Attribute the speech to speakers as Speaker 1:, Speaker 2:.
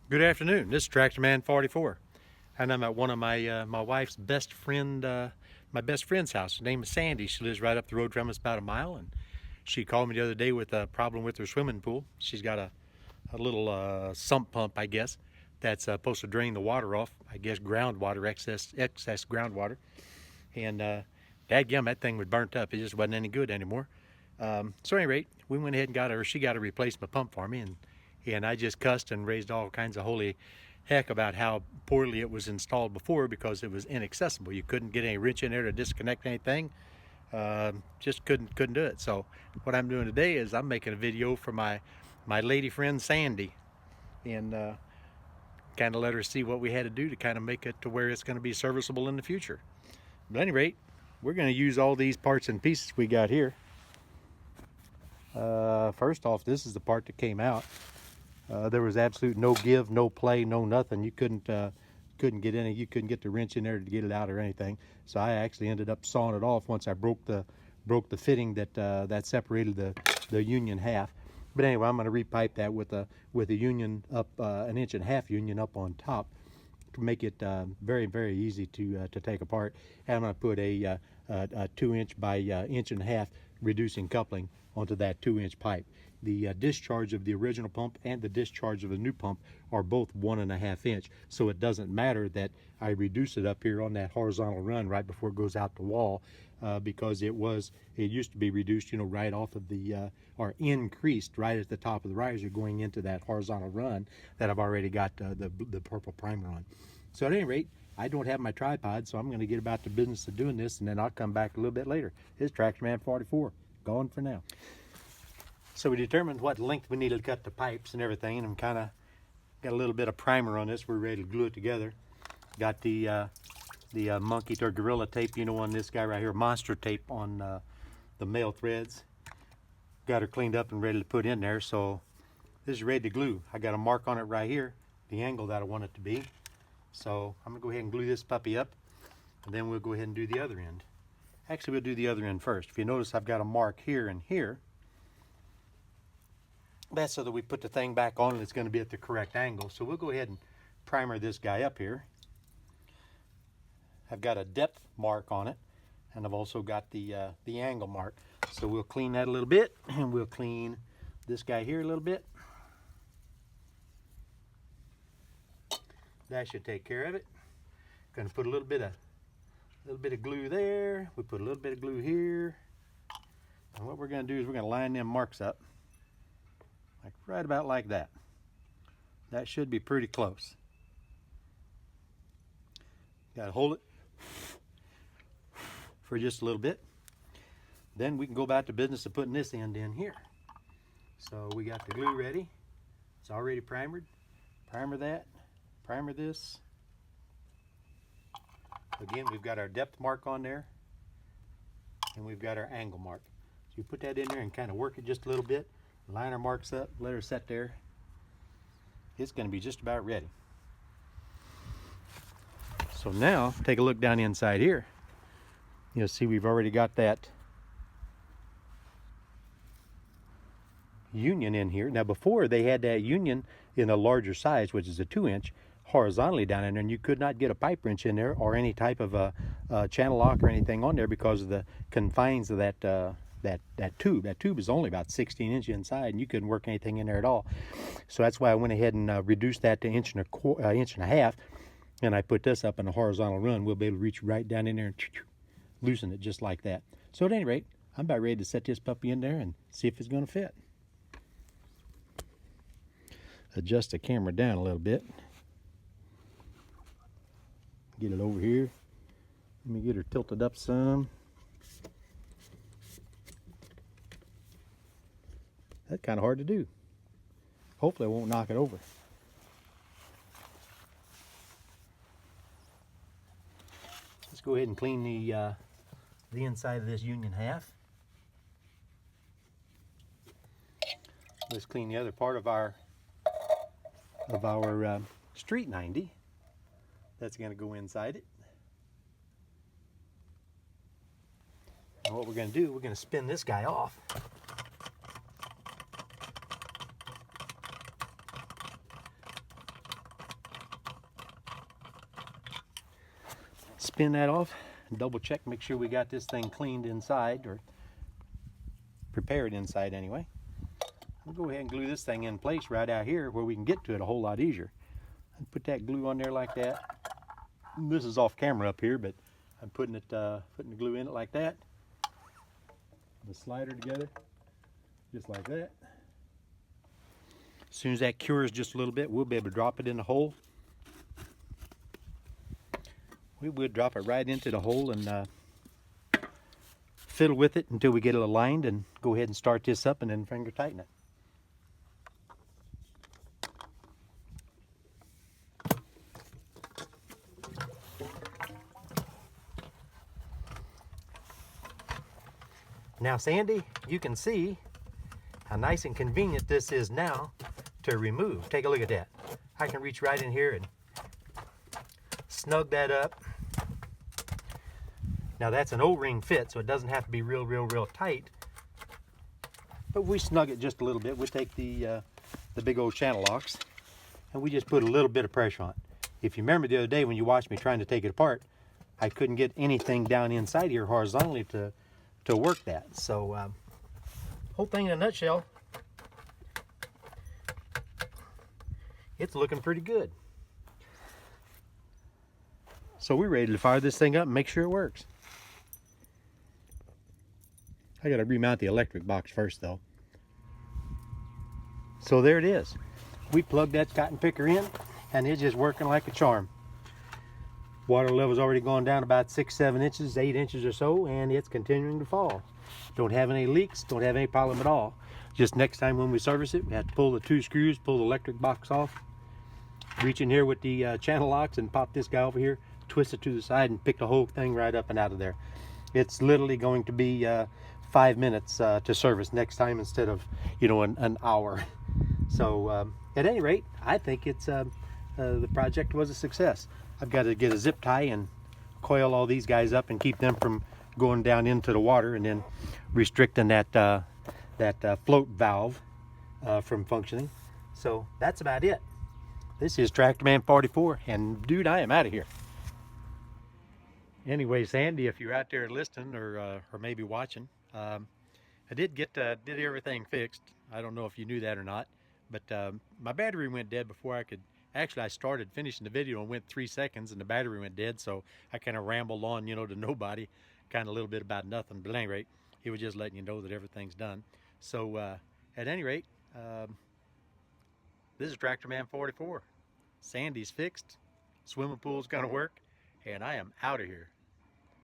Speaker 1: Good afternoon. This is Tractor Man 44, and I'm at one of my wife's my best friend's house. Her name is Sandy. She lives right up the road from us, about a mile. And she called me the other day with a problem with her swimming pool. She's got a little sump pump, I guess, that's supposed to drain the water off. I guess groundwater, excess groundwater. And dadgum, that thing was burnt up. It just wasn't any good anymore. So at any rate, we went ahead and got her. She got a replacement pump for me, and I just cussed and raised all kinds of holy heck about how poorly it was installed before because it was inaccessible. You couldn't get any wrench in there to disconnect anything. Just couldn't do it. So what I'm doing today is I'm making a video for my lady friend Sandy, and kind of let her see what we had to do to kind of make it to where it's going to be serviceable in the future. But at any rate, we're going to use all these parts and pieces we got here. First off, this is the part that came out. There was absolute no give, no play, no nothing. You couldn't get any. You couldn't get the wrench in there to get it out or anything. So I actually ended up sawing it off once I broke the fitting that separated the union half. But anyway, I'm going to repipe that with a union up, an 1.5 inch union up on top to make it very easy to take apart. And I'm going to put a 2-inch by 1.5 inch reducing coupling onto that 2-inch pipe. The discharge of the original pump and the discharge of the new pump are both 1.5 inch, so it doesn't matter that I reduce it up here on that horizontal run right before it goes out the wall, because it used to be reduced, you know, right off of the or increased right at the top of the riser going into that horizontal run that I've already got the purple primer on. So at any rate, I don't have my tripod, so I'm going to get about the business of doing this, and then I'll come back a little bit later. This is Tractor Man 44, gone for now. So we determined what length we needed to cut the pipes and everything, and kind of got a little bit of primer on this. We're ready to glue it together. Got the monkey or gorilla tape, you know, on this guy right here, monster tape on the male threads. Got her cleaned up and ready to put in there. So this is ready to glue. I got a mark on it right here, the angle that I want it to be. So I'm gonna go ahead and glue this puppy up, and then we'll go ahead and do the other end. Actually, we'll do the other end first. If you notice, I've got a mark here and here. That's so that we put the thing back on and it's going to be at the correct angle. So we'll go ahead and primer this guy up here. I've got a depth mark on it, and I've also got the angle mark. So we'll clean that a little bit, and we'll clean this guy here a little bit. That should take care of it. Going to put a little bit of glue there. We put a little bit of glue here. And what we're going to do is we're going to line them marks up. Like right about like that. That should be pretty close. Got to hold it for just a little bit. Then we can go about the business of putting this end in here. So we got the glue ready. It's already primered. Primer that. Primer this. Again, we've got our depth mark on there, and we've got our angle mark. So you put that in there and kind of work it just a little bit. Line our marks up, let her set there. It's going to be just about ready. So now, take a look down inside here. You'll see we've already got that union in here. Now before, they had that union in a larger size, which is a 2-inch, horizontally down in there, and you could not get a pipe wrench in there or any type of a channel lock or anything on there because of the confines of that tube. That tube is only about 16 inches inside, and you couldn't work anything in there at all. So that's why I went ahead and reduced that to 1.25 inches, and I put this up in a horizontal run. We'll be able to reach right down in there and loosen it just like that. So at any rate, I'm about ready to set this puppy in there and see if it's going to fit. Adjust the camera down a little bit. Get it over here. Let me get her tilted up some. That's kind of hard to do. Hopefully I won't knock it over. Let's go ahead and clean the inside of this union half. Let's clean the other part of our street 90. That's going to go inside it. And what we're going to do, we're going to spin this guy off. spin that off and double check, make sure we got this thing cleaned inside, or prepared inside anyway. We'll go ahead and glue this thing in place right out here where we can get to it a whole lot easier. And put that glue on there like that. This is off camera up here, but I'm putting the glue in it like that. The slider together, just like that. As soon as that cures just a little bit, we'll be able to drop it in the hole. We would drop it right into the hole and fiddle with it until we get it aligned, and go ahead and start this up and then finger tighten it. Now, Sandy, you can see how nice and convenient this is now to remove. Take a look at that. I can reach right in here and snug that up. Now that's an O-ring fit, so it doesn't have to be real tight. But we snug it just a little bit. We take the big old channel locks and we just put a little bit of pressure on it. If you remember the other day when you watched me trying to take it apart, I couldn't get anything down inside here horizontally to work that. So whole thing in a nutshell, it's looking pretty good. So we're ready to fire this thing up and make sure it works. I gotta remount the electric box first though. So there it is. We plugged that cotton picker in and it's just working like a charm. Water level's already gone down about 6-7 inches, 8 inches or so, and it's continuing to fall. Don't have any leaks, don't have any problem at all. Just next time when we service it, we have to pull the 2 screws, pull the electric box off, reach in here with the channel locks and pop this guy over here, twist it to the side and pick the whole thing right up and out of there. It's literally going to be 5 minutes to service next time instead of, you know, an hour. So at any rate, I think it's the project was a success. I've got to get a zip tie and coil all these guys up and keep them from going down into the water, and then restricting that float valve from functioning. So that's about it. This is Tractorman 44, and dude, I am out of here. Anyway, Sandy, if you're out there listening or maybe watching, I did everything fixed. I don't know if you knew that or not, but my battery went dead before I could. Actually, I started finishing the video and went 3 seconds and the battery went dead, so I kind of rambled on, you know, to nobody, kind of a little bit about nothing. But at any rate, he was just letting you know that everything's done. So at any rate, this is Tractorman 44. Sandy's fixed, swimming pool's gonna work, and I am out of here.